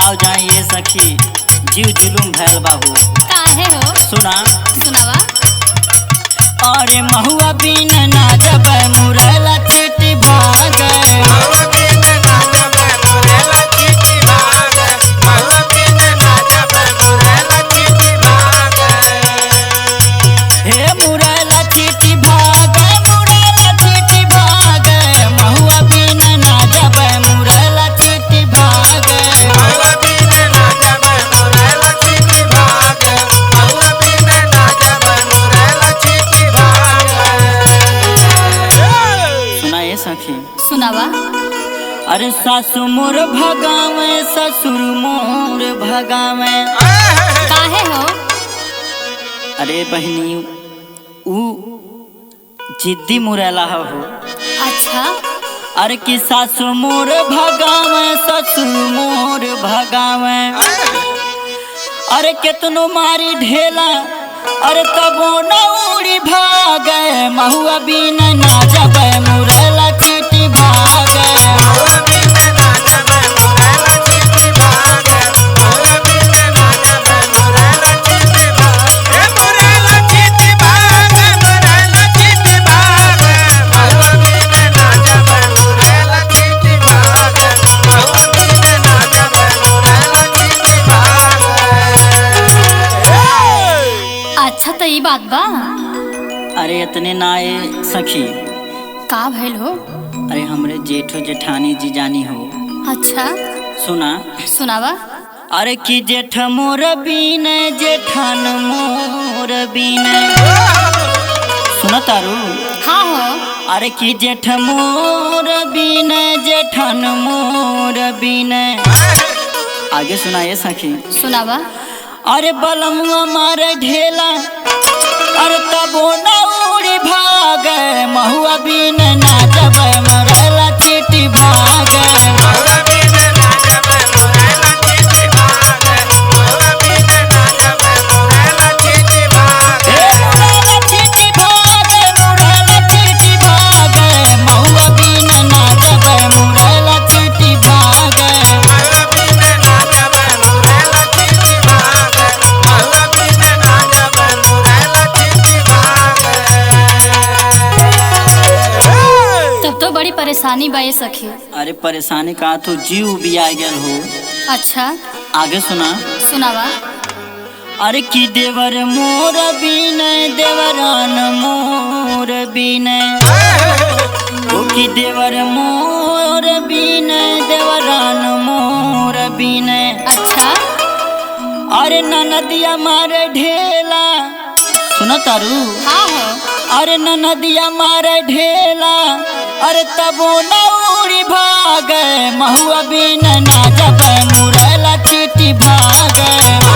गाँव जाए ये सखी जीव जुलूम भैल बाबू। काहे हो? सुना सुनावा। अरे महुआ बीन ना जब मुरला चीटी भागे, हे मुरला चीटी भागे, मुरला चीटी भागे, महुआ बीन ना जब मुरला चीटी भागे। सुना ये सखी। सुनावा। अरे सासु मोर भगावे ससुर मोर भगावे। काहे हो? अरे बहनी ऊ जिद्दी मुरला हो। अच्छा। अरे कि सासु मोर भगावे ससुर मोर भगावे। अरे कितनो मारी ढेला अरे तबो न उड़ी भागे, महुआ बीन ना जब मुरला चीटी भागे। अच्छा तो ये बात बा। अरे इतने नाए सखी, का भइल हो? अरे हमरे जेठो जेठानी जी जानी हो। अच्छा। सुना। सुनावा। अरे कि जेठ मोर बीन जेठान मोर बीन। सुना तारू। हाँ हो। अरे कि जेठ मोर बीन जेठान मोर बीन। आगे सुना ये सखी। सुनावा। अरे बलमुआ मारे ढेला अरे तबो न उड़ी भागे, महुआ बीन ना जब मुरला चीटी भागे। बड़ी परेशानी बा ये सखी। अरे परेशानी का तो जीव भी आ गया हो। अच्छा। आगे सुना। सुनावा। अरे कि देवर मोर बीन देवरान मोर बीन। ओ कि देवर मोर बीन देवरान मोर बीन। अच्छा। अरे ननदिया मारे ढेला। सुना तारू। हाँ हो। अरे ननदिया मारे ढेला अरे तबो न उड़ी भागे, महुआ बीन ना जब मुरला चीटी भागे।